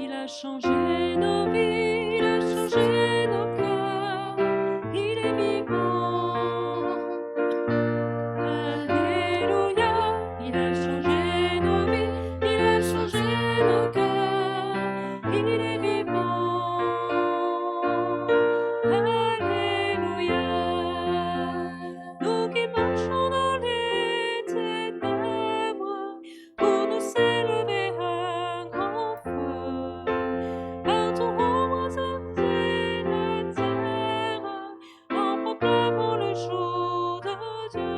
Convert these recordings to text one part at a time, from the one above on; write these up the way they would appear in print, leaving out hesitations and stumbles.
Il a changé nos vies, il a changé nos cœurs, il est vivant. Alléluia, il a changé nos vies, il a changé nos cœurs, il est vivant. Alléluia, nous qui marchons dans les ténèbres, pour nous s'élever un grand feu. Par ton ombre et la terre, en proclamant le jour de Dieu.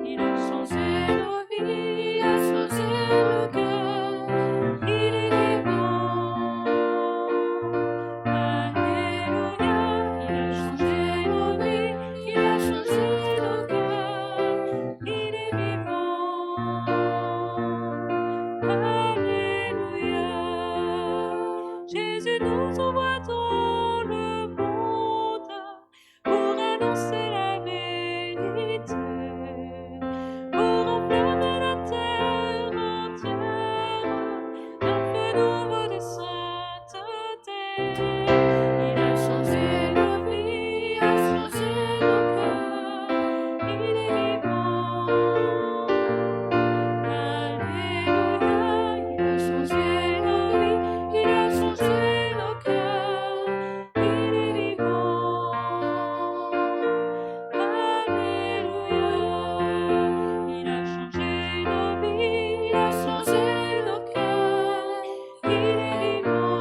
Il a changé nos vies, il a changé nos cœurs, il est vivant. Alléluia, il a changé nos vies, il a changé nos cœurs, il est vivant. Alléluia, Jésus nous envoie dans le monde pour annoncer la vérité, pour enflammer la terre entière d'un feu nouveau de sainteté. Il a changé nos vies, il a changé nos cœurs, il est vivant. Alléluia, il a changé nos vies, il a changé nos cœurs, il est vivant. Alléluia, il a changé nos vies, il a changé nos cœurs, il est vivant.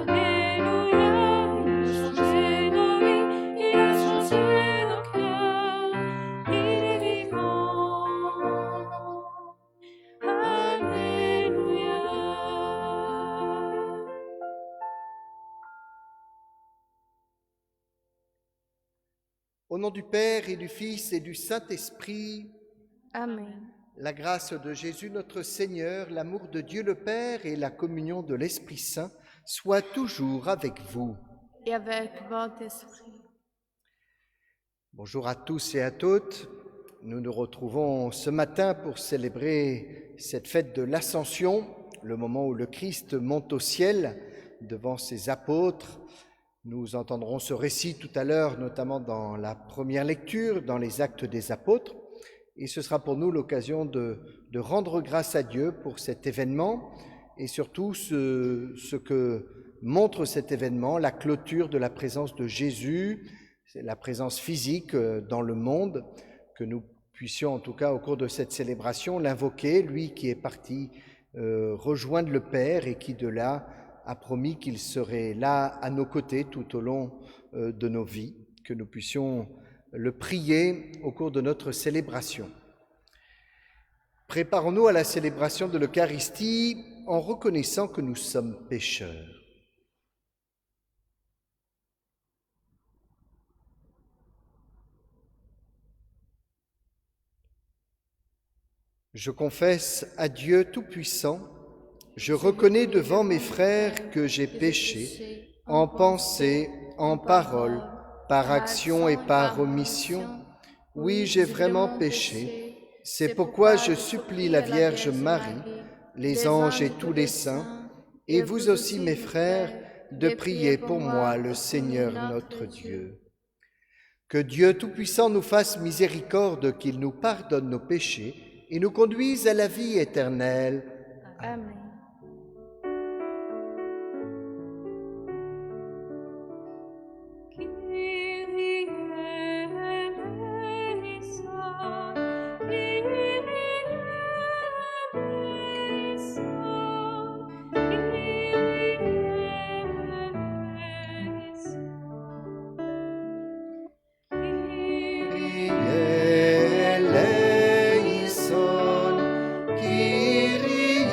Alléluia, il a changé nos vies, il a changé nos cœurs, il est vivant. Alléluia. Au nom du Père et du Fils et du Saint-Esprit, Amen. la grâce de Jésus notre Seigneur, l'amour de Dieu le Père et la communion de l'Esprit Saint soient toujours avec vous. Et avec votre esprit. Bonjour à tous et à toutes. Nous nous retrouvons ce matin pour célébrer cette fête de l'Ascension, le moment où le Christ monte au ciel devant ses apôtres. Nous entendrons ce récit tout à l'heure, notamment dans la première lecture, dans les Actes des Apôtres. Et ce sera pour nous l'occasion de rendre grâce à Dieu pour cet événement et surtout ce que montre cet événement, la clôture de la présence de Jésus, c'est la présence physique dans le monde, que nous puissions en tout cas au cours de cette célébration l'invoquer, lui qui est parti rejoindre le Père et qui de là a promis qu'il serait là à nos côtés tout au long de nos vies, que nous puissions le prier au cours de notre célébration. Préparons-nous à la célébration de l'Eucharistie en reconnaissant que nous sommes pécheurs. Je confesse à Dieu Tout-Puissant, je reconnais devant mes frères que j'ai péché en pensée, en parole, par action et par omission. Oui, j'ai vraiment péché. C'est pourquoi je supplie la Vierge Marie, les anges et tous les saints, et vous aussi mes frères, de prier pour moi le Seigneur notre Dieu. Que Dieu Tout-Puissant nous fasse miséricorde, qu'il nous pardonne nos péchés et nous conduise à la vie éternelle. Amen. Kyrie eleison, Kyrie eleison, Kyrie eleison. Kyrie eleison, Kyrie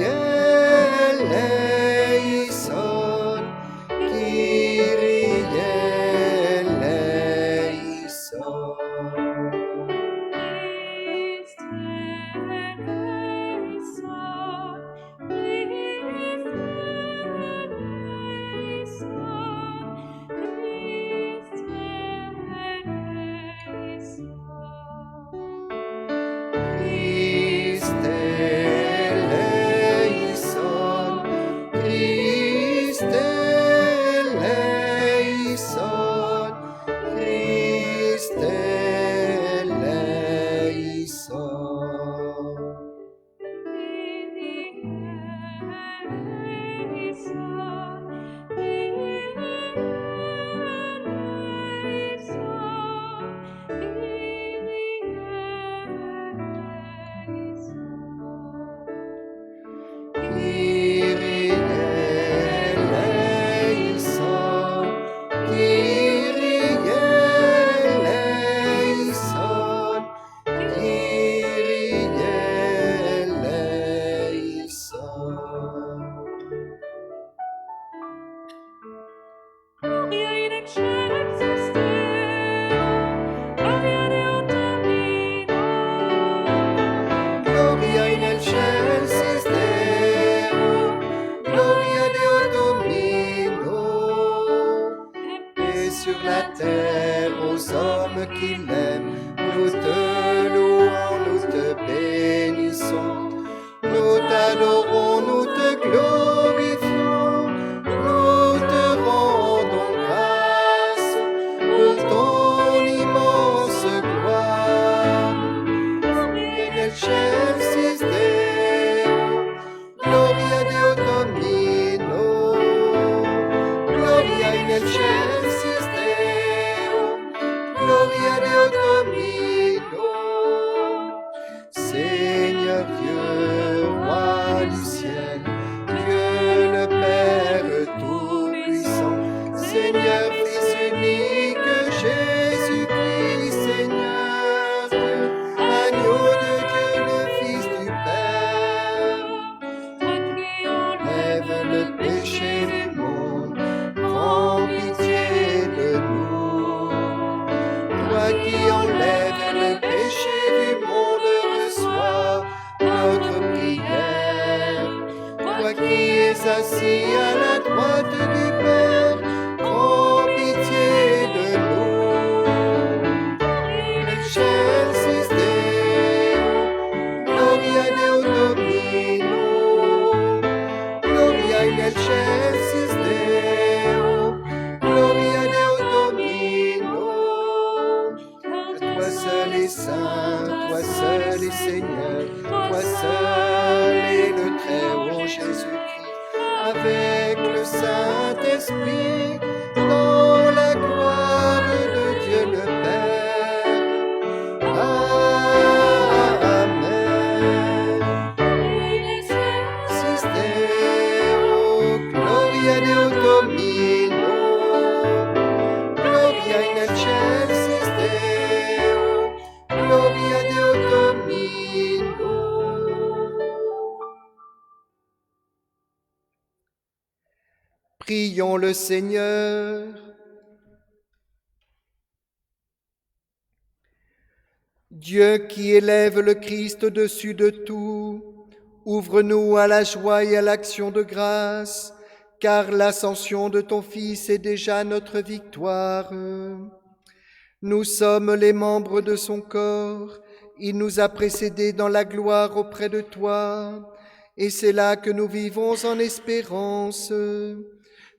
la terre aux hommes qui l'aiment. Nous te louons, nous te bénissons. Nous t'adorons, nous te glorifions. Nous te rendons grâce pour ton immense gloire. In excelsis Deo, gloria Deo Domino. Gloria in excelsis Deo, gloria Deo Domino. Seigneur Dieu, roi du ciel, Dieu le Père tout-puissant, Seigneur Fils unique, Jésus-Christ, Seigneur Dieu, agneau de Dieu, le Fils du Père, lève le péché du monde, prends pitié de nous. Toi qui enlèves le péché du monde, reçois notre prière. Toi qui es assis à la droite du Père, prends pitié de nous. In excelsis Deo, gloria Deo Domino. Gloria in excelsis Deo, gloria Deo Domino. Toi seul est saint, toi seul est Seigneur, toi seul est le Très-Haut Jésus-Christ, avec le Saint-Esprit, dans la gloire de Dieu le Père. Amen. Excelsis Deo, gloria Deo Domino. Gloria in excelsis Deo, gloria Deo Domino. Prions le Seigneur. Dieu qui élève le Christ au-dessus de tout, ouvre-nous à la joie et à l'action de grâce, car l'ascension de ton Fils est déjà notre victoire. Nous sommes les membres de son corps, il nous a précédés dans la gloire auprès de toi, et c'est là que nous vivons en espérance.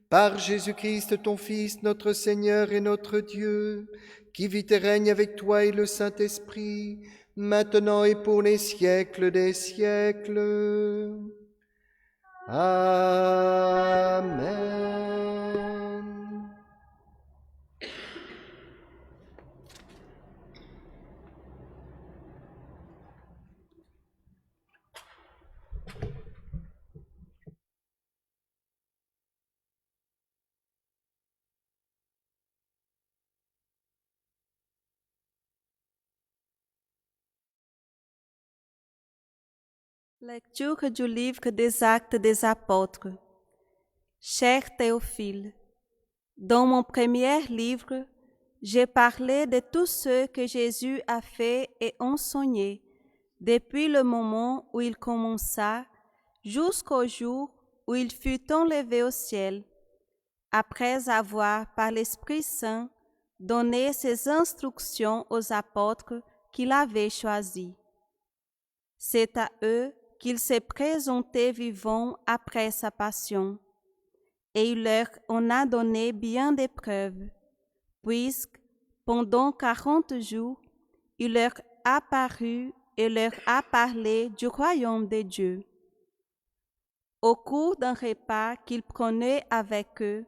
Par Jésus-Christ, ton Fils, notre Seigneur et notre Dieu, qui vit et règne avec toi et le Saint-Esprit, maintenant et pour les siècles des siècles. Amen. Lecture du livre des Actes des Apôtres. Cher Théophile, dans mon premier livre, j'ai parlé de tout ce que Jésus a fait et enseigné depuis le moment où il commença jusqu'au jour où il fut enlevé au ciel, après avoir, par l'Esprit Saint, donné ses instructions aux apôtres qu'il avait choisis. C'est à eux qu'il s'est présenté vivant après sa passion, et il leur en a donné bien des preuves, puisque, pendant 40 jours, il leur a paru et leur a parlé du royaume de Dieu. Au cours d'un repas qu'il prenait avec eux,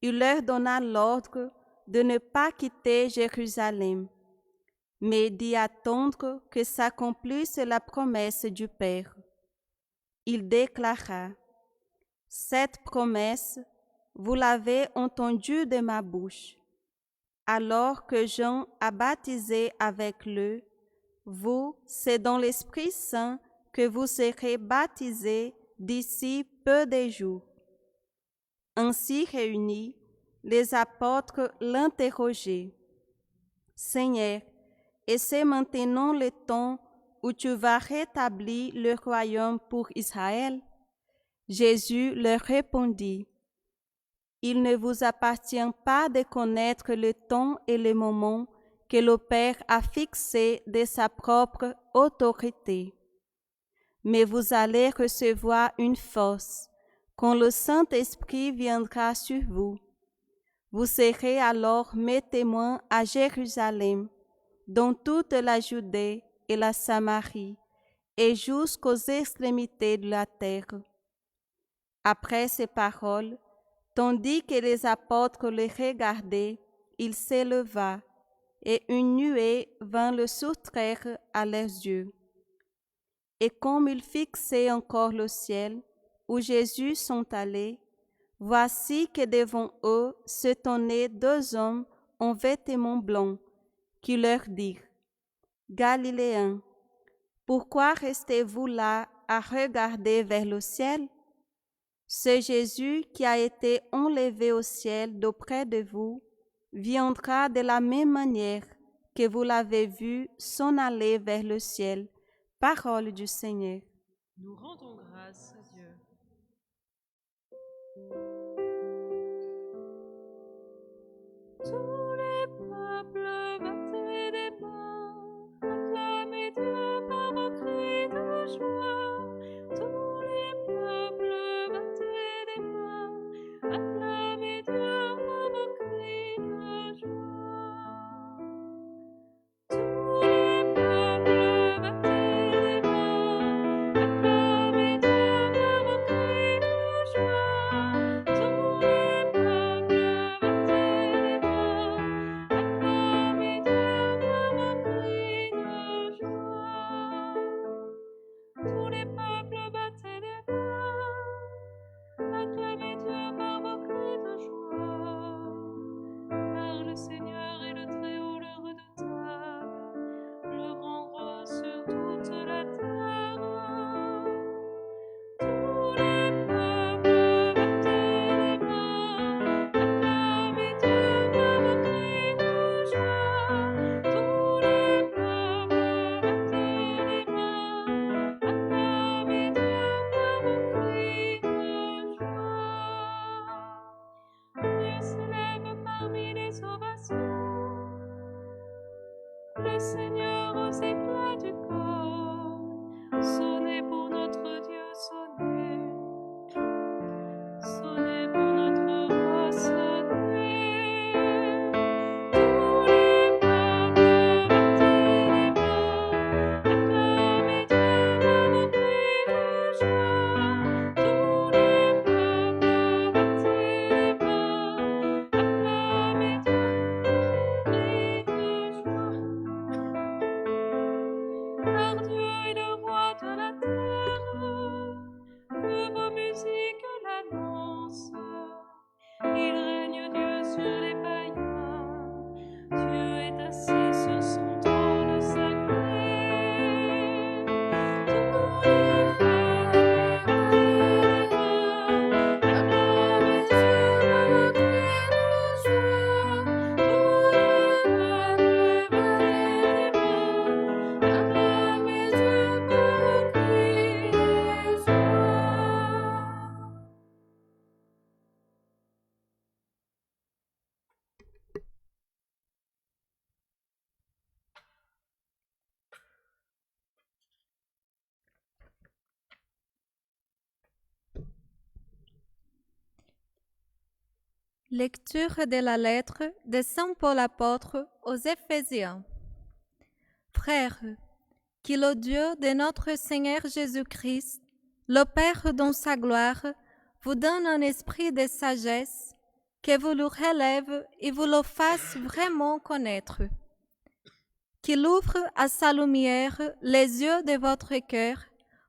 il leur donna l'ordre de ne pas quitter Jérusalem, mais d'y attendre que s'accomplisse la promesse du Père. Il déclara: « Cette promesse, vous l'avez entendue de ma bouche. Alors que Jean a baptisé avec l'eau, vous, c'est dans l'Esprit Saint que vous serez baptisés d'ici peu de jours. » Ainsi réunis, les apôtres l'interrogeaient: « Seigneur, et c'est maintenant le temps où tu vas rétablir le royaume pour Israël? » Jésus leur répondit: « il ne vous appartient pas de connaître le temps et le moment que le Père a fixé de sa propre autorité. Mais vous allez recevoir une force quand le Saint-Esprit viendra sur vous. Vous serez alors mes témoins à Jérusalem, dans toute la Judée et la Samarie, et jusqu'aux extrémités de la terre. Après ces paroles, tandis que les apôtres le regardaient, il s'éleva, et une nuée vint le soustraire à leurs yeux. Et comme ils fixaient encore le ciel, où Jésus sont allés, voici que devant eux se tenaient 2 hommes en vêtements blancs, qui leur dirent: Galiléens, pourquoi restez-vous là à regarder vers le ciel? Ce Jésus qui a été enlevé au ciel d'auprès de vous viendra de la même manière que vous l'avez vu s'en aller vers le ciel. Parole du Seigneur. Nous rendons grâce à Dieu. Tous les peuples battez des mains, acclamez Dieu par vos cris de joie. Tous les peuples battez des mains, acclamez Dieu par vos cris de joie. Tous les peuples battez des mains, acclamez Dieu par vos cris de joie. Tous les peuples battez des mains, acclamez Dieu par vos cris de joie. Tous les peuples battez des mains, acclamez Dieu par vos cris de joie. Car le Seigneur est le Très-Haut, le Redoutable, le grand roi sur toute la terre. Tous les peuples battez des mains, acclamez Dieu par vos cris de joie. Tous les peuples battez des mains, acclamez Dieu par vos cris de joie. Dieu s'élève parmi les ovations, le Seigneur aux éclats du corps. Sonnez pour notre Dieu, sonnez. Sonnez pour notre roi, sonnez. Tous les peuples battez des mains, acclamez Dieu par vos cris de joie. Tous les peuples battez des mains, acclamez Dieu par vos cris de joie. Car Dieu est le roi de la terre, que vos musiques l'annoncent. Il règne Dieu sur les païens, Dieu est assis sur son trône sacré. Tous les peuples battez des mains, acclamez Dieu par vos cris de joie. Tous les peuples battez des mains, acclamez Dieu par vos cris de joie. Lecture de la lettre de Saint Paul apôtre aux Éphésiens. Frères, que le Dieu de notre Seigneur Jésus-Christ, le Père dans sa gloire, vous donne un esprit de sagesse, que vous le relève et vous le fasse vraiment connaître. Qu'il ouvre à sa lumière les yeux de votre cœur,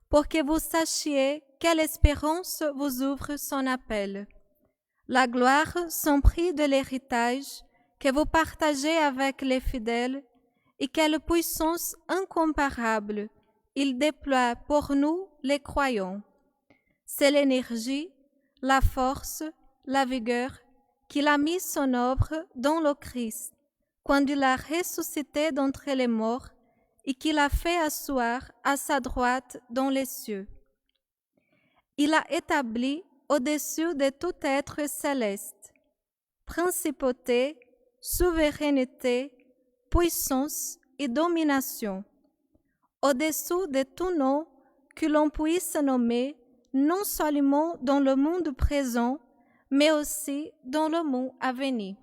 pour que vous sachiez quelle espérance vous ouvre son appel. La gloire son prix de l'héritage que vous partagez avec les fidèles et quelle puissance incomparable il déploie pour nous les croyants. C'est l'énergie, la force, la vigueur qu'il a mis en œuvre dans le Christ, quand il l'a ressuscité d'entre les morts et qu'il a fait asseoir à sa droite dans les cieux. Il a établi au-dessus de tout être céleste principauté, souveraineté, puissance et domination, au-dessous de tout nom que l'on puisse nommer, non seulement dans le monde présent, mais aussi dans le monde à venir.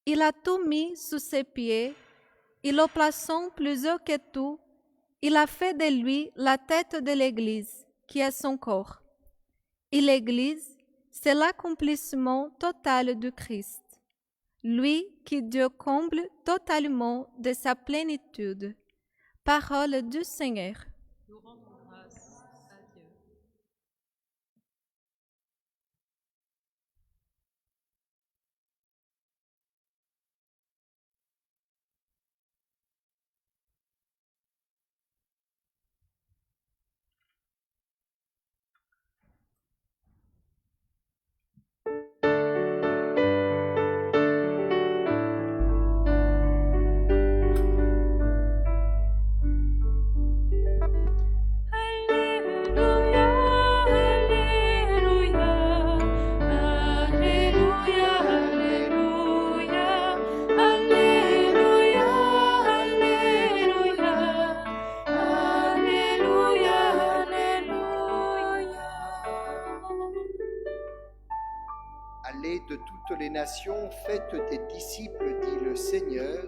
Il a tout mis sous ses pieds, et le plaçant plus haut que tout, il a fait de lui la tête de l'Église, qui est son corps. Et l'Église, c'est l'accomplissement total du Christ, lui qui Dieu comble totalement de sa plénitude. Parole du Seigneur. Nous rendons grâce à Dieu. Alléluia, Alléluia, Alléluia, Alléluia, Alléluia, Alléluia, Alléluia. Allez de toutes les nations, faites des disciples, dit le Seigneur.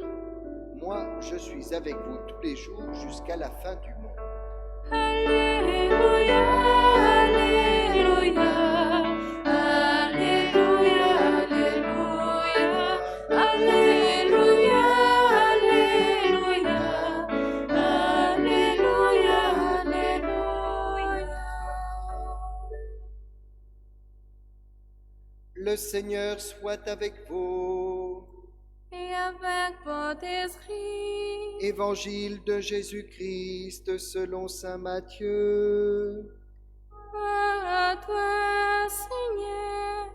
Moi, je suis avec vous tous les jours jusqu'à la fin du monde. Alléluia, Alléluia, Alléluia, Alléluia, Alléluia, Alléluia, Alléluia. Le Seigneur soit avec vous. Et avec votre esprit. Évangile de Jésus-Christ selon saint Matthieu. Gloire à toi, Seigneur.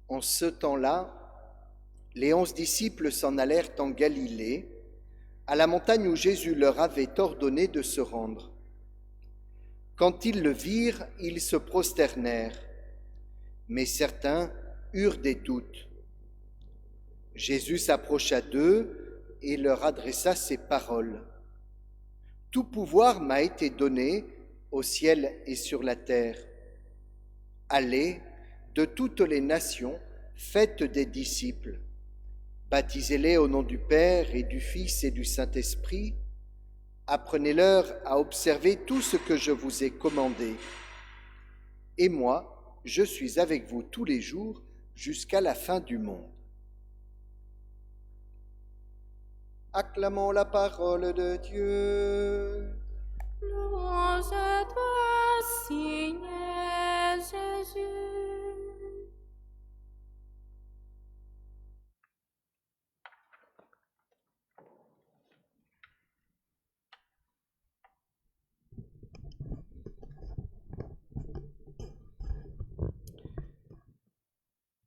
En ce temps-là, les 11 disciples s'en allèrent en Galilée, à la montagne où Jésus leur avait ordonné de se rendre. Quand ils le virent, ils se prosternèrent, mais certains eurent des doutes. Jésus s'approcha d'eux et leur adressa ces paroles. « Tout pouvoir m'a été donné au ciel et sur la terre. Allez de toutes les nations, faites des disciples. Baptisez-les au nom du Père et du Fils et du Saint-Esprit. Apprenez-leur à observer tout ce que je vous ai commandé. Et moi, je suis avec vous tous les jours jusqu'à la fin du monde. » Acclamons la parole de Dieu. Louange à toi, Seigneur Jésus.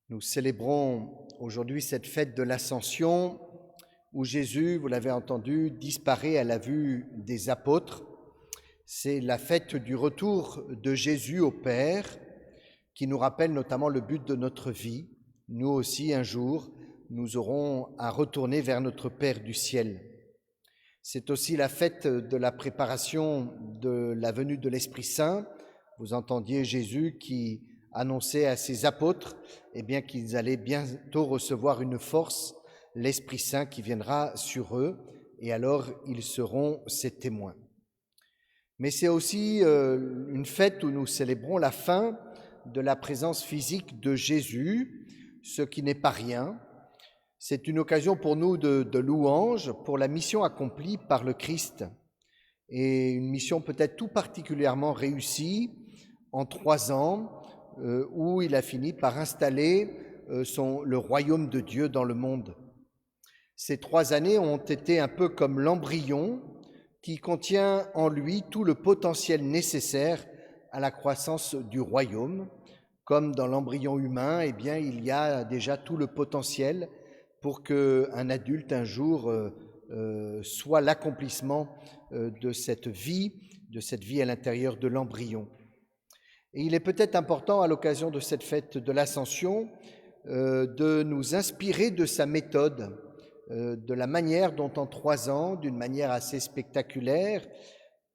Nous célébrons aujourd'hui cette fête de l'Ascension où Jésus, vous l'avez entendu, disparaît à la vue des apôtres. C'est la fête du retour de Jésus au Père qui nous rappelle notamment le but de notre vie. Nous aussi, un jour, nous aurons à retourner vers notre Père du ciel. C'est aussi la fête de la préparation de la venue de l'Esprit Saint. Vous entendiez Jésus qui annonçait à ses apôtres qu'ils allaient bientôt recevoir une force, l'Esprit Saint qui viendra sur eux, et alors ils seront ses témoins. Mais c'est aussi une fête où nous célébrons la fin de la présence physique de Jésus, ce qui n'est pas rien. C'est une occasion pour nous de louange pour la mission accomplie par le Christ, et une mission peut-être tout particulièrement réussie en 3 ans, où il a fini par installer le royaume de Dieu dans le monde. Ces 3 années ont été un peu comme l'embryon qui contient en lui tout le potentiel nécessaire à la croissance du royaume. Comme dans l'embryon humain, eh bien, il y a déjà tout le potentiel pour qu'un adulte un jour soit l'accomplissement de cette vie à l'intérieur de l'embryon. Et il est peut-être important à l'occasion de cette fête de l'Ascension de nous inspirer de sa méthode, de la manière dont en 3 ans, d'une manière assez spectaculaire,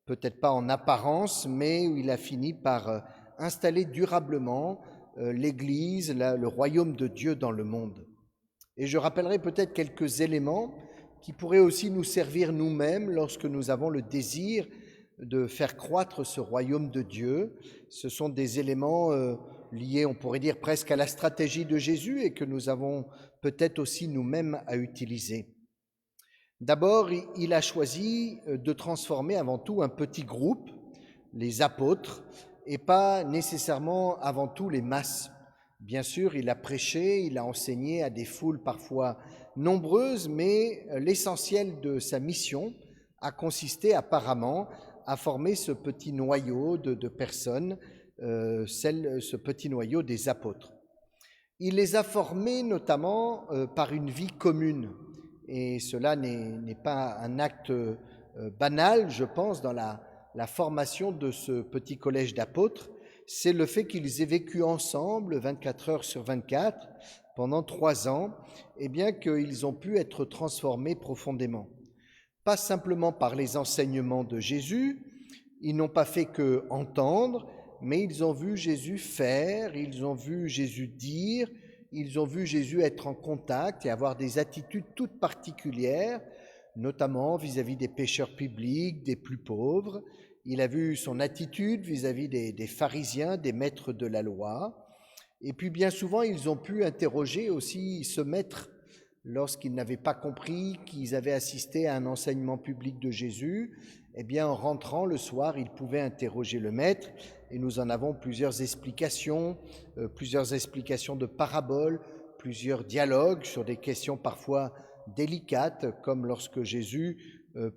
peut-être pas en apparence, mais où il a fini par installer durablement l'Église, le royaume de Dieu dans le monde. Et je rappellerai peut-être quelques éléments qui pourraient aussi nous servir nous-mêmes lorsque nous avons le désir de faire croître ce royaume de Dieu. Ce sont des éléments liés, on pourrait dire, presque à la stratégie de Jésus et que nous avons peut-être aussi nous-mêmes à utiliser. D'abord, il a choisi de transformer avant tout un petit groupe, les apôtres, et pas nécessairement avant tout les masses. Bien sûr, il a prêché, il a enseigné à des foules parfois nombreuses, mais l'essentiel de sa mission a consisté apparemment à former ce petit noyau de personnes, ce petit noyau des apôtres. Il les a formés notamment par une vie commune, et cela n'est pas un acte banal, je pense, dans la formation de ce petit collège d'apôtres. C'est le fait qu'ils aient vécu ensemble 24 heures sur 24 pendant 3 ans, et bien qu'ils ont pu être transformés profondément. Pas simplement par les enseignements de Jésus, ils n'ont pas fait que entendre, mais ils ont vu Jésus faire, ils ont vu Jésus dire, ils ont vu Jésus être en contact et avoir des attitudes toutes particulières, notamment vis-à-vis des pécheurs publics, des plus pauvres. Il a vu son attitude vis-à-vis des pharisiens, des maîtres de la loi. Et puis bien souvent, ils ont pu interroger aussi ce maître lorsqu'ils n'avaient pas compris qu'ils avaient assisté à un enseignement public de Jésus. Eh bien, en rentrant le soir, ils pouvaient interroger le maître. Et nous en avons plusieurs explications de paraboles, plusieurs dialogues sur des questions parfois délicates, comme lorsque Jésus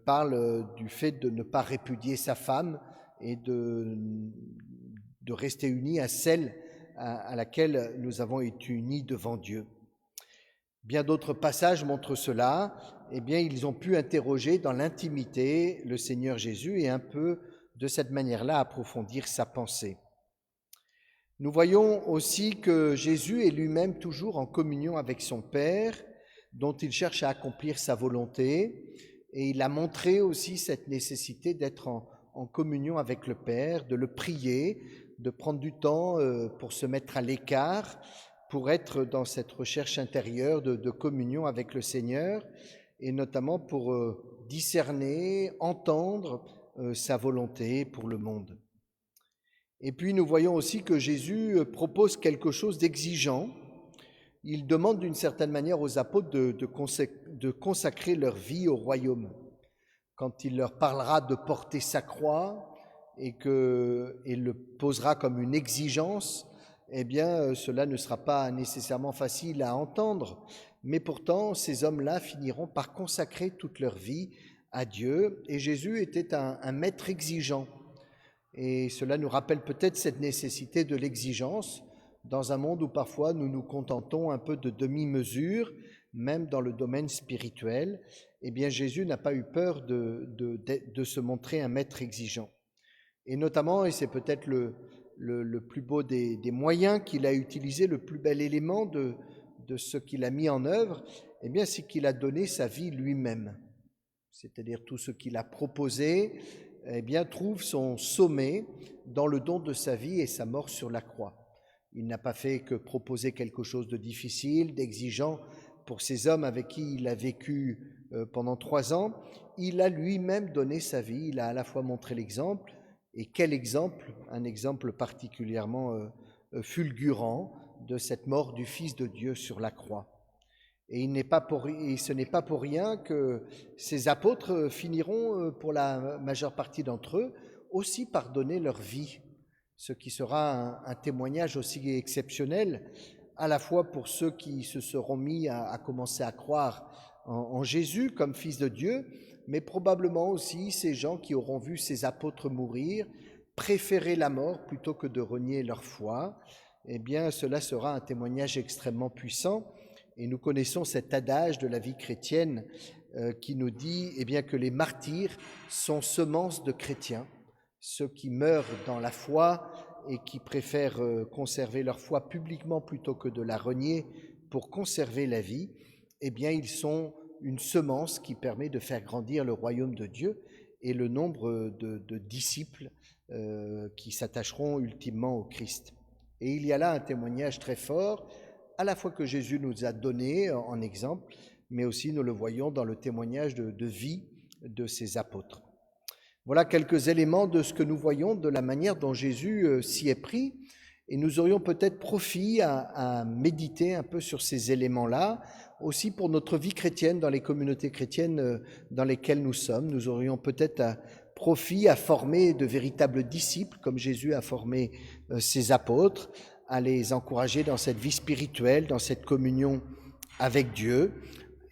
parle du fait de ne pas répudier sa femme et de rester unis à celle à laquelle nous avons été unis devant Dieu. Bien d'autres passages montrent cela. Eh bien, ils ont pu interroger dans l'intimité le Seigneur Jésus et un peu de cette manière-là approfondir sa pensée. Nous voyons aussi que Jésus est lui-même toujours en communion avec son Père, dont il cherche à accomplir sa volonté. Et il a montré aussi cette nécessité d'être en communion avec le Père, de le prier, de prendre du temps pour se mettre à l'écart, pour être dans cette recherche intérieure de communion avec le Seigneur, et notamment pour discerner, entendre sa volonté pour le monde. Et puis nous voyons aussi que Jésus propose quelque chose d'exigeant. Il demande d'une certaine manière aux apôtres de consacrer leur vie au royaume. Quand il leur parlera de porter sa croix et le posera comme une exigence, eh bien cela ne sera pas nécessairement facile à entendre, mais pourtant ces hommes-là finiront par consacrer toute leur vie à Dieu, et Jésus était un maître exigeant. Et cela nous rappelle peut-être cette nécessité de l'exigence dans un monde où parfois nous nous contentons un peu de demi-mesure, même dans le domaine spirituel. Eh bien Jésus n'a pas eu peur de se montrer un maître exigeant. Et notamment, et c'est peut-être le plus beau des moyens qu'il a utilisé, le plus bel élément de ce qu'il a mis en œuvre, eh bien c'est qu'il a donné sa vie lui-même. C'est-à-dire tout ce qu'il a proposé, eh bien trouve son sommet dans le don de sa vie et sa mort sur la croix. Il n'a pas fait que proposer quelque chose de difficile, d'exigeant pour ces hommes avec qui il a vécu pendant 3 ans. Il a lui-même donné sa vie, il a à la fois montré l'exemple, et quel exemple, un exemple particulièrement fulgurant de cette mort du Fils de Dieu sur la croix. Et ce n'est pas pour rien que ces apôtres finiront, pour la majeure partie d'entre eux, aussi par donner leur vie, ce qui sera un témoignage aussi exceptionnel, à la fois pour ceux qui se seront mis à commencer à croire en Jésus comme Fils de Dieu, mais probablement aussi ces gens qui auront vu ces apôtres mourir préférer la mort plutôt que de renier leur foi, eh bien cela sera un témoignage extrêmement puissant. Et nous connaissons cet adage de la vie chrétienne qui nous dit eh bien, que les martyrs sont semences de chrétiens, ceux qui meurent dans la foi et qui préfèrent conserver leur foi publiquement plutôt que de la renier pour conserver la vie, eh bien ils sont une semence qui permet de faire grandir le royaume de Dieu et le nombre de disciples qui s'attacheront ultimement au Christ. Et il y a là un témoignage très fort, à la fois que Jésus nous a donné en exemple, mais aussi nous le voyons dans le témoignage de vie de ses apôtres. Voilà quelques éléments de ce que nous voyons de la manière dont Jésus s'y est pris, et nous aurions peut-être profit à méditer un peu sur ces éléments-là, aussi pour notre vie chrétienne dans les communautés chrétiennes dans lesquelles nous sommes. Nous aurions peut-être profit à former de véritables disciples, comme Jésus a formé ses apôtres, à les encourager dans cette vie spirituelle, dans cette communion avec Dieu,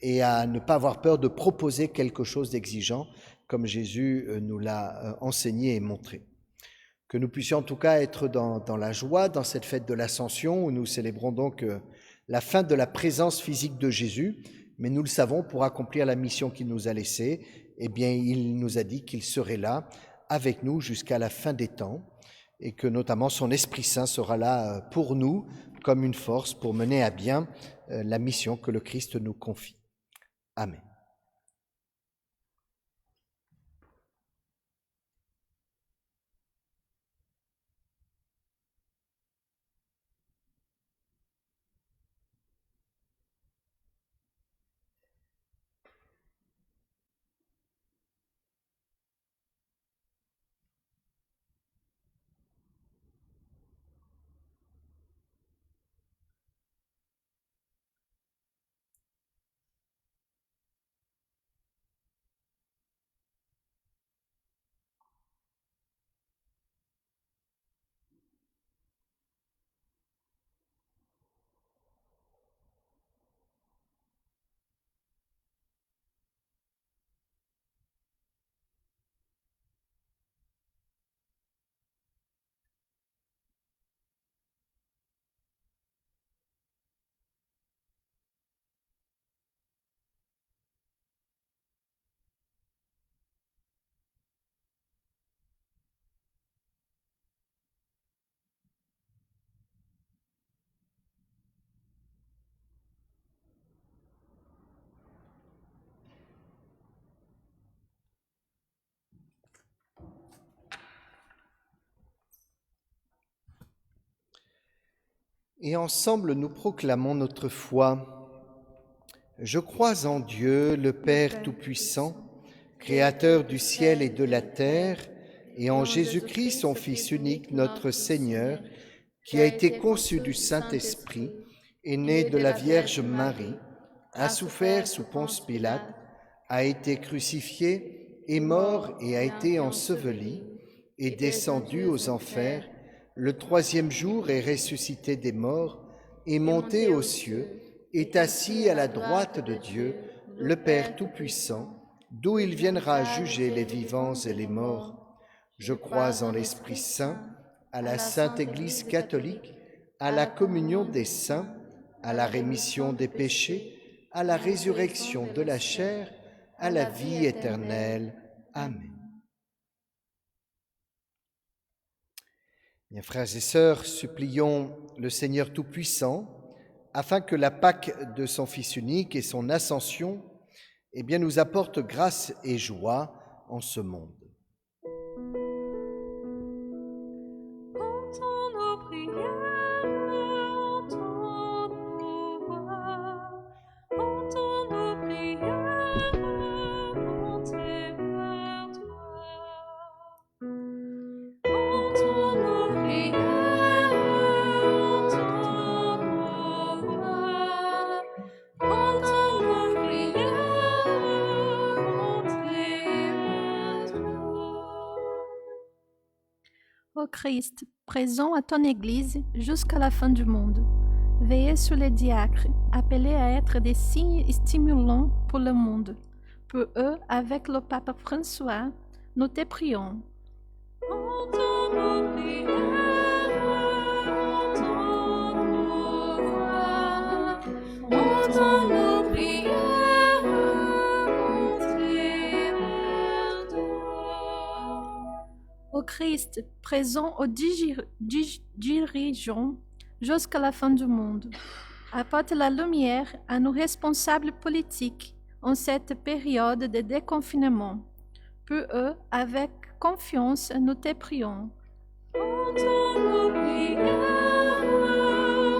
et à ne pas avoir peur de proposer quelque chose d'exigeant, comme Jésus nous l'a enseigné et montré. Que nous puissions en tout cas être dans la joie, dans cette fête de l'Ascension, où nous célébrons donc la fin de la présence physique de Jésus, mais nous le savons, pour accomplir la mission qu'il nous a laissée, eh bien, il nous a dit qu'il serait là avec nous jusqu'à la fin des temps, et que notamment son Esprit Saint sera là pour nous comme une force pour mener à bien la mission que le Christ nous confie. Amen. Et ensemble, nous proclamons notre foi. Je crois en Dieu, le Père Tout-Puissant, Créateur du ciel et de la terre, et en Jésus-Christ, son Fils unique, notre Seigneur, qui a été conçu du Saint-Esprit, est né de la Vierge Marie, a souffert sous Ponce Pilate, a été crucifié, est mort et a été enseveli, est descendu aux enfers. Le troisième jour est ressuscité des morts, est monté aux cieux, est assis à la droite de Dieu, le Père Tout-Puissant, d'où il viendra juger les vivants et les morts. Je crois en l'Esprit Saint, à la Sainte Église catholique, à la communion des saints, à la rémission des péchés, à la résurrection de la chair, à la vie éternelle. Amen. Bien, frères et sœurs, supplions le Seigneur Tout-Puissant afin que la Pâque de son Fils unique et son ascension eh bien, nous apporte grâce et joie en ce monde. Entends nos prières, entends nos voix, entends nos prières, montez vers toi. Entends nos prières, entends nos voix, entends nos prières, montez vers toi. Ô Christ, présent à ton Église jusqu'à la fin du monde, veillez sur les diacres, appelés à être des signes stimulants pour le monde. Pour eux, avec le pape François, nous te prions. Entends nos prières, entends nos voix, entends nos prières, montées vers toi. Ô Christ, présent aux dirigeants jusqu'à la fin du monde, apporte la lumière à nos responsables politiques en cette période de déconfinement. Pour eux, avec confiance, nous te prions. Entends nos prières,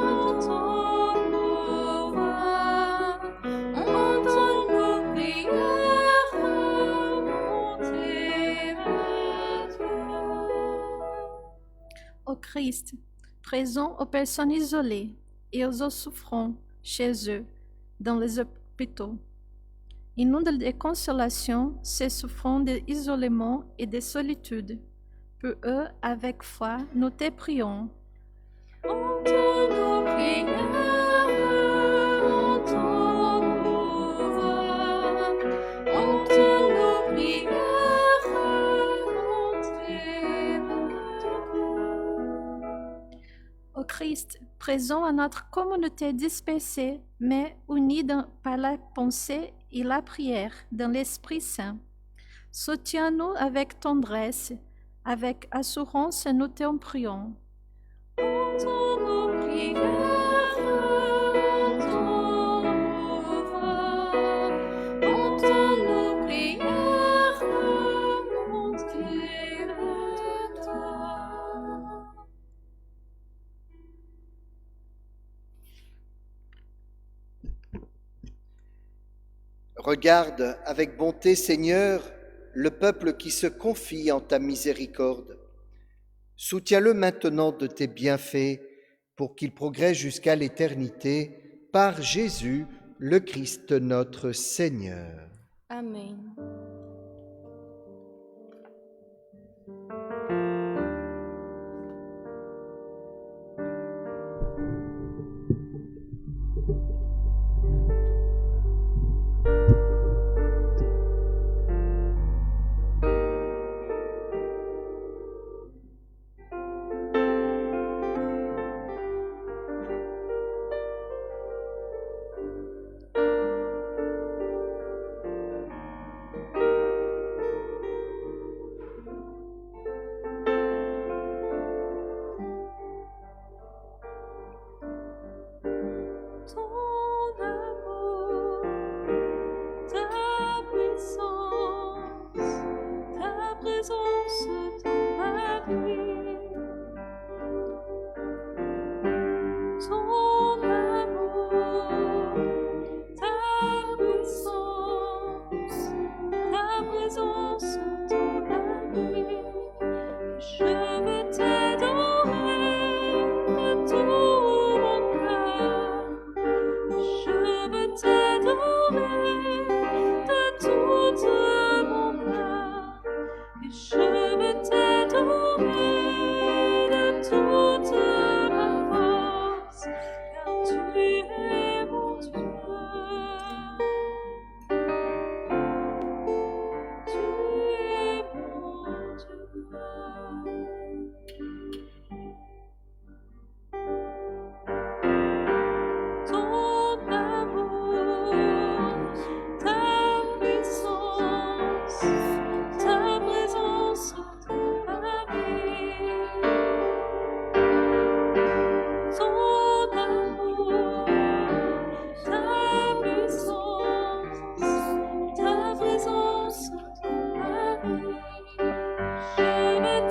entends nos voix, entends nos prières, montées vers toi. Ô Christ, présent aux personnes isolées et aux souffrants chez eux, dans les hôpitaux, inonde de consolation ces souffrants d'isolement et de solitude. Pour eux, avec foi, nous te prions. Entends nos prières, entends nos voix, entends nos prières, montées vers toi. Ô Christ, présent à notre communauté dispersée, mais unie par la pensée et la prière dans l'Esprit Saint, soutiens-nous avec tendresse, avec assurance, nous t'en prions. Entends nos prières, entends nos voix, entends nos prières, montées vers toi. Regarde avec bonté, Seigneur, le peuple qui se confie en ta miséricorde. Soutiens-le maintenant de tes bienfaits pour qu'il progresse jusqu'à l'éternité par Jésus, le Christ notre Seigneur. Amen. Ton amour, ta puissance, ta présence dans ma vie. Ton amour, ta puissance, ta présence dans ma vie. Je veux t'adorer de tout mon cœur. Je veux t'adorer de tout mon cœur. Et je veux t'adorer de toute ma force, car tu es mon Dieu. Tu es mon Dieu. Ton amour, ta puissance, ta présence dans ma vie. Ton amour, ta puissance, ta présence dans ma vie. Je veux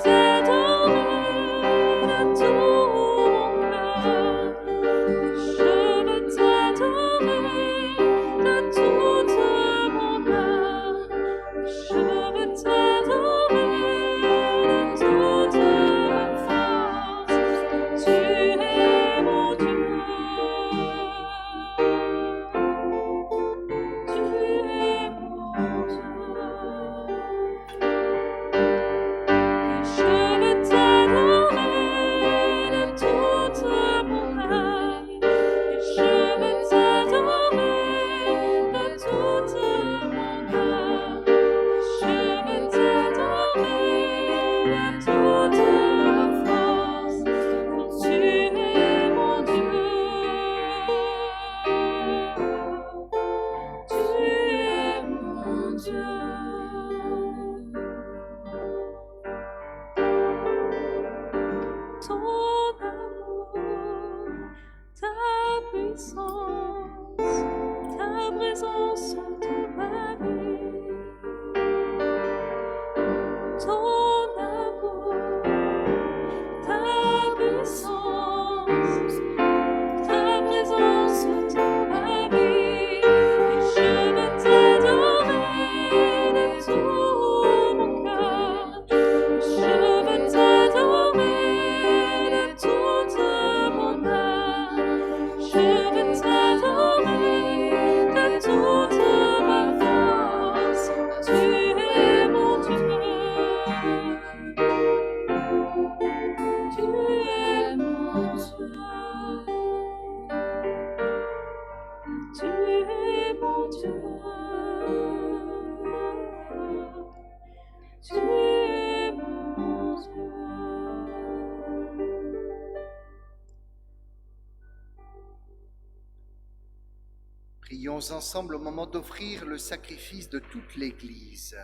Prions ensemble au moment d'offrir le sacrifice de toute l'Église.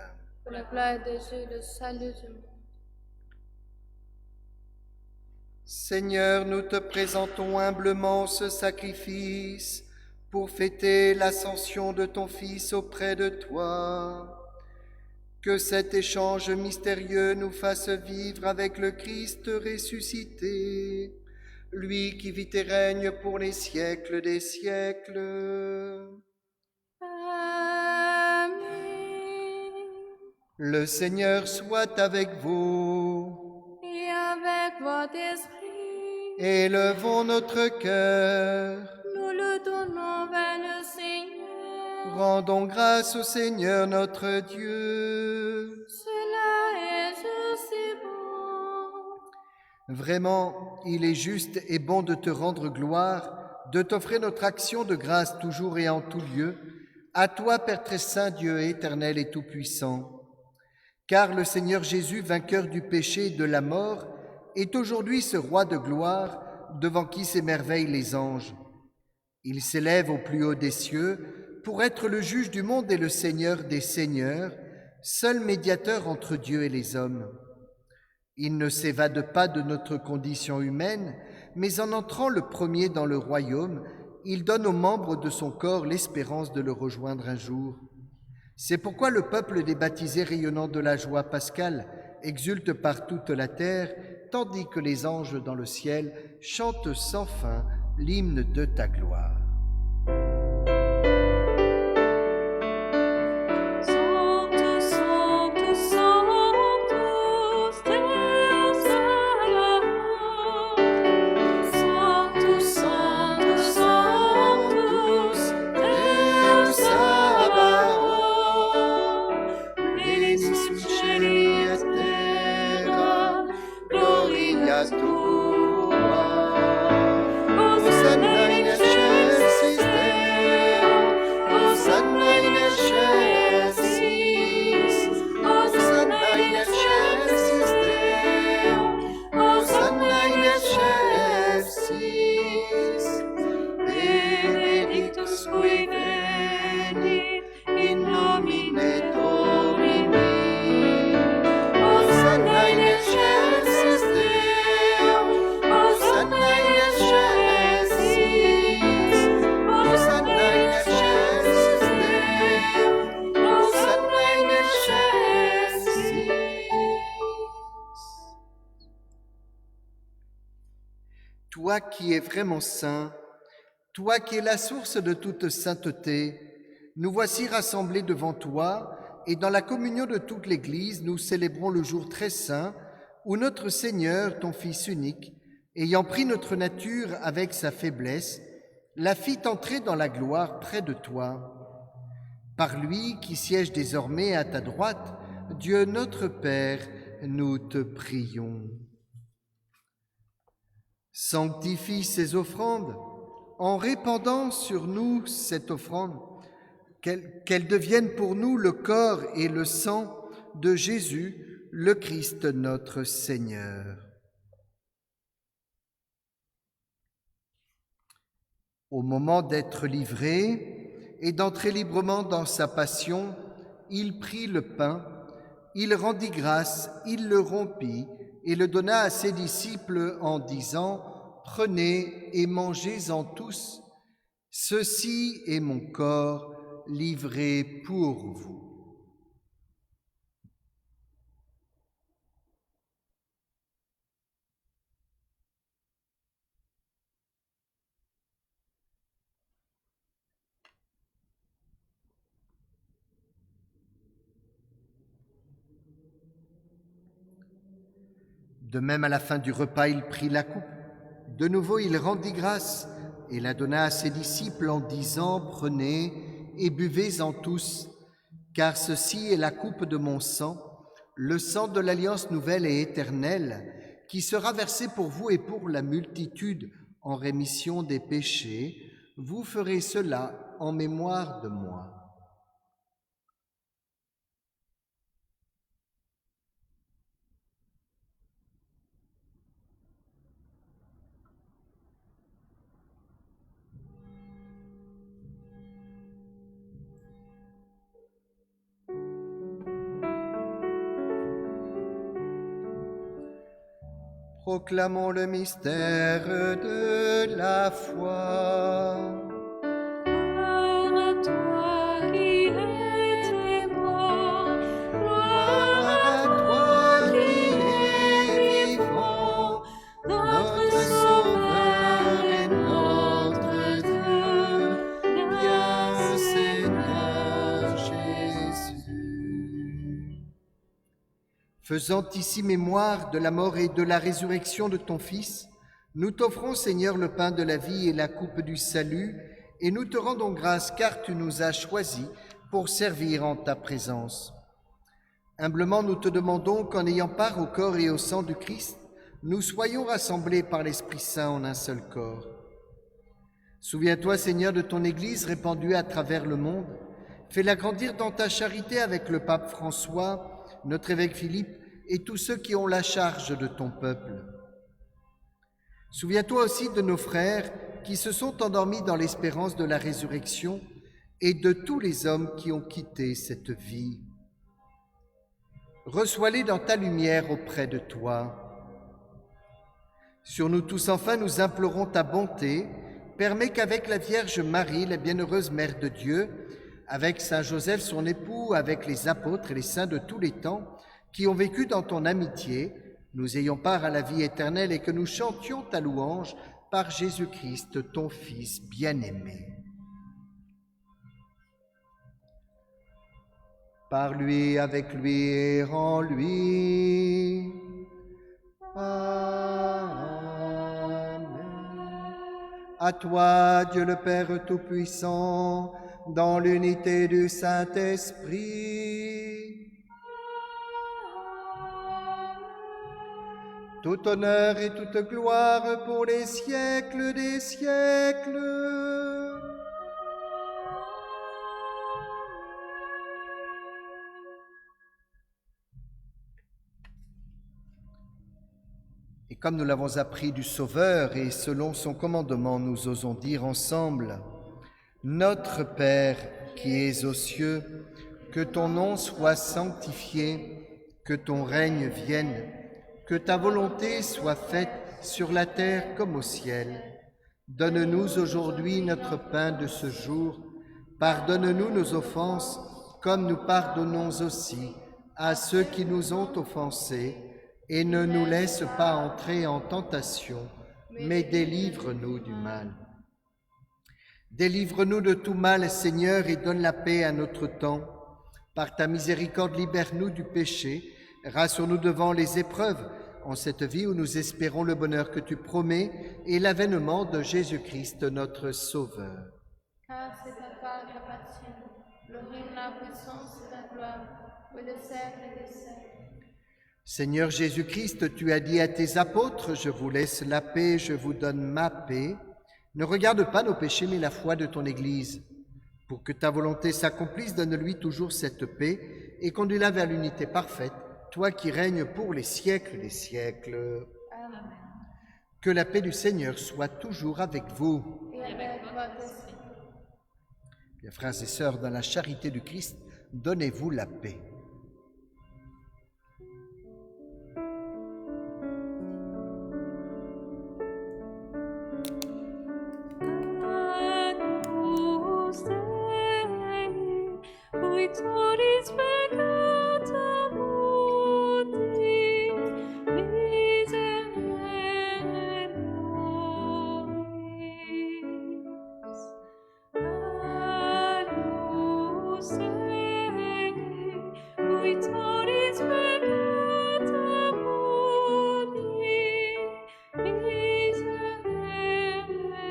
Pour la gloire de Dieu, le salut du monde. Seigneur, nous te présentons humblement ce sacrifice pour fêter l'ascension de ton Fils auprès de toi. Que cet échange mystérieux nous fasse vivre avec le Christ ressuscité, lui qui vit et règne pour les siècles des siècles. Amen. Le Seigneur soit avec vous. Et avec votre esprit, Élevons notre cœur. nous le donnons vers le Seigneur. Rendons grâce au Seigneur notre Dieu. Cela est juste et bon. Vraiment, il est juste et bon de te rendre gloire, de t'offrir notre action de grâce toujours et en tout lieu, à toi, Père très saint, Dieu éternel et tout-puissant. Car le Seigneur Jésus, vainqueur du péché et de la mort, est aujourd'hui ce roi de gloire devant qui s'émerveillent les anges. Il s'élève au plus haut des cieux pour être le juge du monde et le Seigneur des seigneurs, seul médiateur entre Dieu et les hommes. Il ne s'évade pas de notre condition humaine, mais en entrant le premier dans le royaume, il donne aux membres de son corps l'espérance de le rejoindre un jour. C'est pourquoi le peuple des baptisés rayonnant de la joie pascale exulte par toute la terre, tandis que les anges dans le ciel chantent sans fin l'hymne de ta gloire. Sanctus, Sanctus, Sanctus, Deus Sabaoth. Sanctus, Sanctus, Sanctus, Deus Sabaoth. Benedictus in caeli et terra, gloria tua. Hosanna in excelsis Deo, Hosanna in excelsis, Hosanna in excelsis Deo, Hosanna in excelsis. Benedictus qui venit in nomine Domini. Hosanna in excelsis Deo, Hosanna in excelsis, Hosanna in excelsis Deo, Hosanna in excelsis. Toi qui es vraiment saint, toi qui es la source de toute sainteté, nous voici rassemblés devant toi et dans la communion de toute l'Église, nous célébrons le jour très saint où notre Seigneur, ton Fils unique, ayant pris notre nature avec sa faiblesse, la fit entrer dans la gloire près de toi. Par lui qui siège désormais à ta droite, Dieu notre Père, nous te prions. Sanctifie ces offrandes en répandant sur nous cette offrande, qu'elle devienne pour nous le corps et le sang de Jésus, le Christ notre Seigneur. Au moment d'être livré et d'entrer librement dans sa passion, il prit le pain, il rendit grâce, il le rompit et le donna à ses disciples en disant « Prenez et mangez-en tous, ceci est mon corps livré pour vous. » De même, à la fin du repas, il prit la coupe. De nouveau, il rendit grâce et la donna à ses disciples en disant « Prenez et buvez-en tous, car ceci est la coupe de mon sang, le sang de l'alliance nouvelle et éternelle, qui sera versé pour vous et pour la multitude en rémission des péchés. Vous ferez cela en mémoire de moi. » Proclamons le mystère de la foi. Gloire à toi qui es mort, gloire à toi qui es vivant, notre Sauveur et notre Dieu, viens Seigneur Jésus. Faisant ici mémoire de la mort et de la résurrection de ton Fils, nous t'offrons, Seigneur, le pain de la vie et la coupe du salut, et nous te rendons grâce car tu nous as choisis pour servir en ta présence. Humblement, nous te demandons qu'en ayant part au corps et au sang du Christ, nous soyons rassemblés par l'Esprit Saint en un seul corps. Souviens-toi, Seigneur, de ton Église répandue à travers le monde. Fais-la grandir dans ta charité avec le pape François, notre évêque Philippe et tous ceux qui ont la charge de ton peuple. Souviens-toi aussi de nos frères qui se sont endormis dans l'espérance de la résurrection et de tous les hommes qui ont quitté cette vie. Reçois-les dans ta lumière auprès de toi. Sur nous tous, enfin, nous implorons ta bonté. Permets qu'avec la Vierge Marie, la bienheureuse Mère de Dieu, avec Saint Joseph, son époux, avec les apôtres et les saints de tous les temps, qui ont vécu dans ton amitié, nous ayons part à la vie éternelle et que nous chantions ta louange par Jésus-Christ, ton Fils bien-aimé. Par lui, avec lui et en lui. Amen. À toi, Dieu le Père Tout-Puissant, dans l'unité du Saint-Esprit, tout honneur et toute gloire pour les siècles des siècles. Et comme nous l'avons appris du Sauveur et selon son commandement, nous osons dire ensemble: Notre Père qui es aux cieux, que ton nom soit sanctifié, que ton règne vienne, que ta volonté soit faite sur la terre comme au ciel. Donne-nous aujourd'hui notre pain de ce jour. Pardonne-nous nos offenses, comme nous pardonnons aussi à ceux qui nous ont offensés. Et ne nous laisse pas entrer en tentation, mais délivre-nous du mal. Délivre-nous de tout mal, Seigneur, et donne la paix à notre temps. Par ta miséricorde, libère-nous du péché. Rassure-nous devant les épreuves, en cette vie où nous espérons le bonheur que tu promets et l'avènement de Jésus-Christ, notre Sauveur. Car c'est ta part qu'appartient le règne, la puissance et la gloire, pour les siècles des siècles. Seigneur Jésus-Christ, tu as dit à tes apôtres: je vous laisse la paix, je vous donne ma paix. Ne regarde pas nos péchés, mais la foi de ton Église. Pour que ta volonté s'accomplisse, donne-lui toujours cette paix et conduis-la vers l'unité parfaite, toi qui règnes pour les siècles des siècles. Amen. Que la paix du Seigneur soit toujours avec vous. Et avec votre esprit. Bien, frères et sœurs, dans la charité du Christ, donnez-vous la paix. Victoris peccata mundi, miserere nobis. Annus Dei, victoris peccata mundi, miserere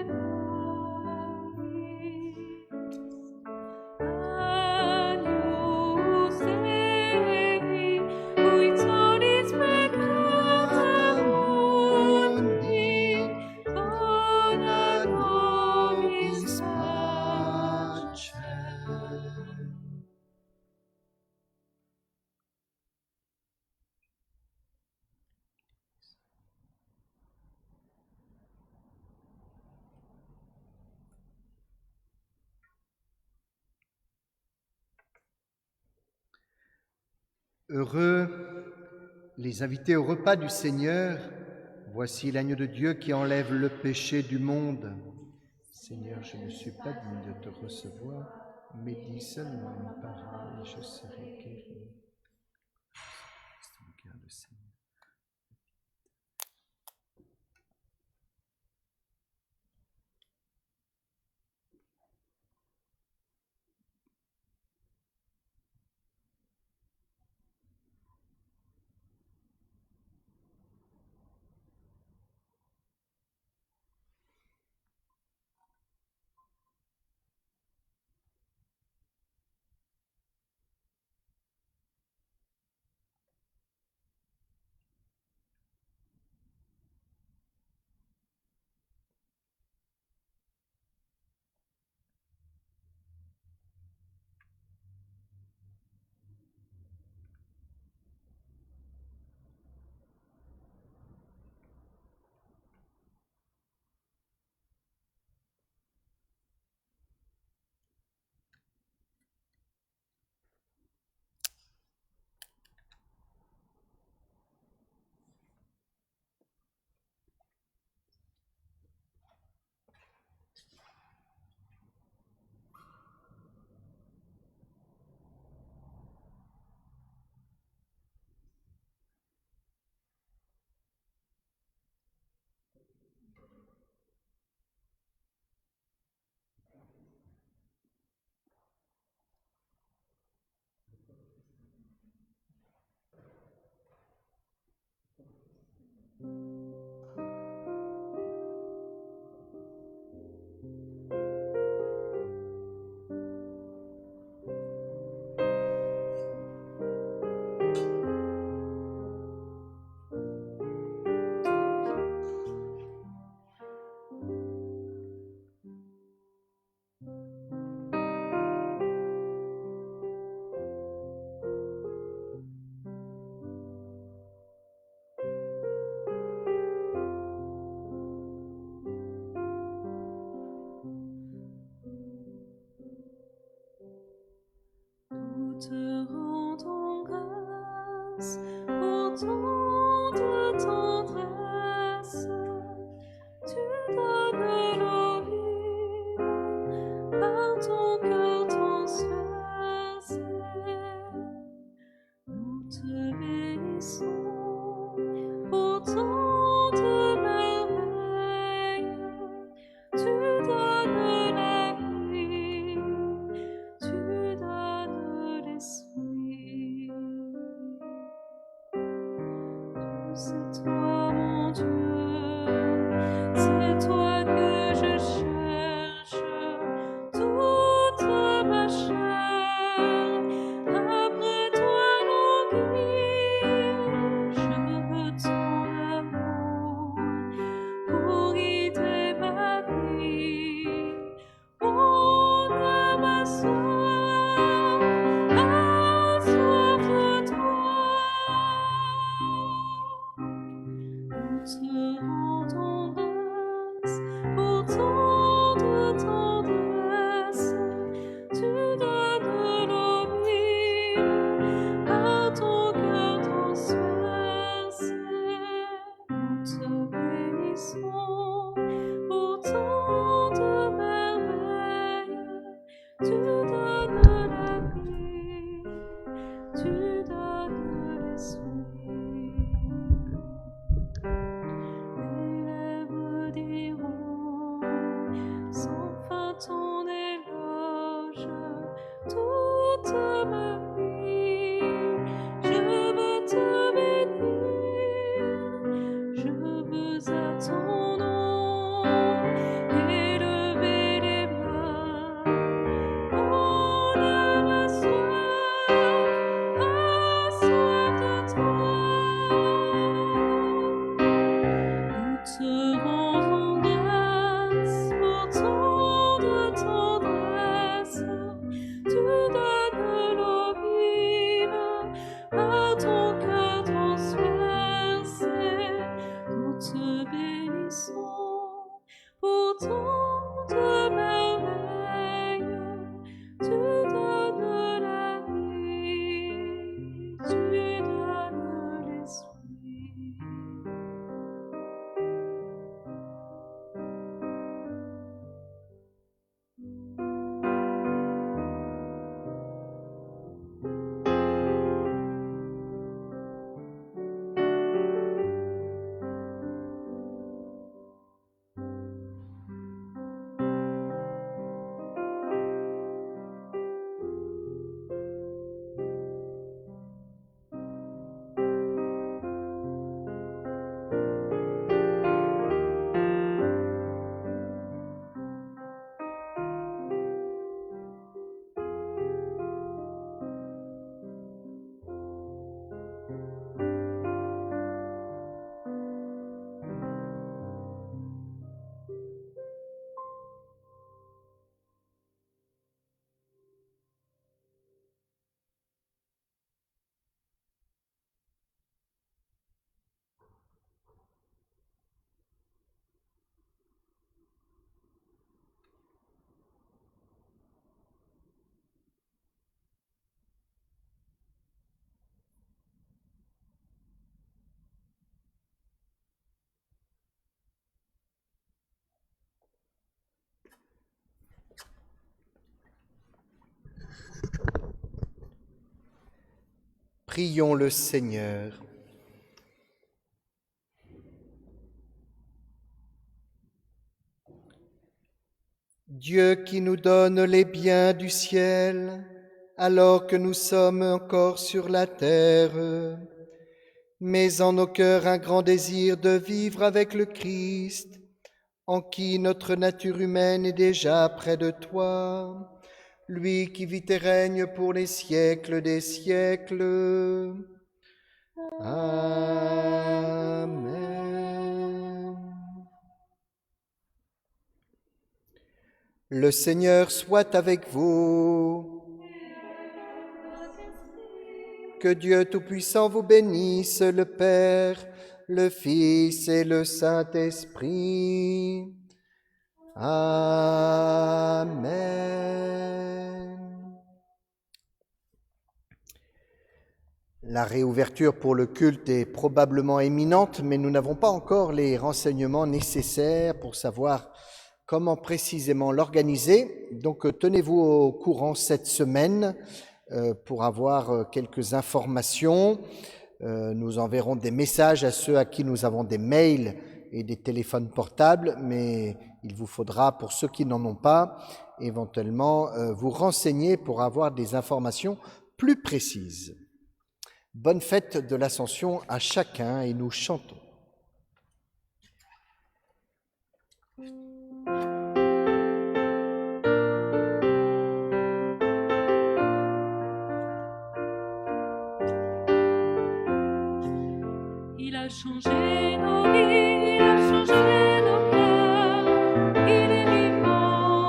nobis. Agnus Dei, victoris peccata mundi, dona nobis pacem. Heureux les invités au repas du Seigneur, Voici l'agneau de Dieu qui enlève le péché du monde. Seigneur, je ne suis pas digne de te recevoir, mais dis seulement une parole et je serai guéri. Regarde, Seigneur. Nous te rendons grâce pour tant de tendresse. Tu donnes nos vies par ton cœur transversé. Nous te bénissons pour tant de merveilles. Tu donnes la vie, tu donnes l'esprit. C'est toi mon Dieu, c'est toi que je cherche, toute ma chair, après toi languit. Je veux ton amour pour guider ma vie. Mon âme a soif de toi. Nous te Prions le Seigneur. Dieu qui nous donne les biens du ciel, alors que nous sommes encore sur la terre, mets en nos cœurs un grand désir de vivre avec le Christ, en qui notre nature humaine est déjà près de toi, lui qui vit et règne pour les siècles des siècles. Amen. Le Seigneur soit avec vous. Que Dieu Tout-Puissant vous bénisse, le Père, le Fils et le Saint-Esprit. Amen. La réouverture pour le culte est probablement imminente, mais nous n'avons pas encore les renseignements nécessaires pour savoir comment précisément l'organiser. Donc tenez-vous au courant cette semaine pour avoir quelques informations. Nous enverrons des messages à ceux à qui nous avons des mails et des téléphones portables, mais il vous faudra, pour ceux qui n'en ont pas, éventuellement vous renseigner pour avoir des informations plus précises. Bonne fête de l'Ascension à chacun et nous chantons. Il a changé nos vies, il a changé nos cœurs, il est vivant.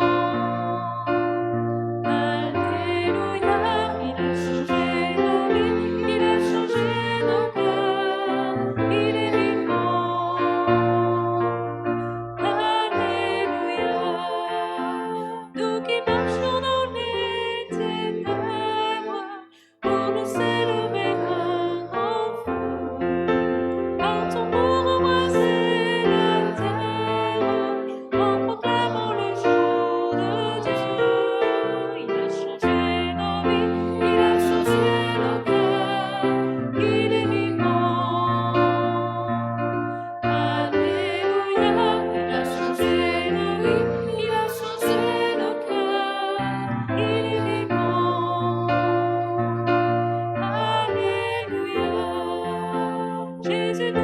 Alléluia, il a changé nos vies, il a changé nos cœurs, il est vivant. Alléluia, nous qui marchons dans les ténèbres, pour nous s'élever un grand feu. Partons pour embrasser la terre, en proclamant le jour de Dieu. Il a changé nos vies, il a changé nos cœurs, il est vivant. Alléluia, il a changé nos vies, il a changé nos cœurs, il est vivant. Alléluia, Jésus.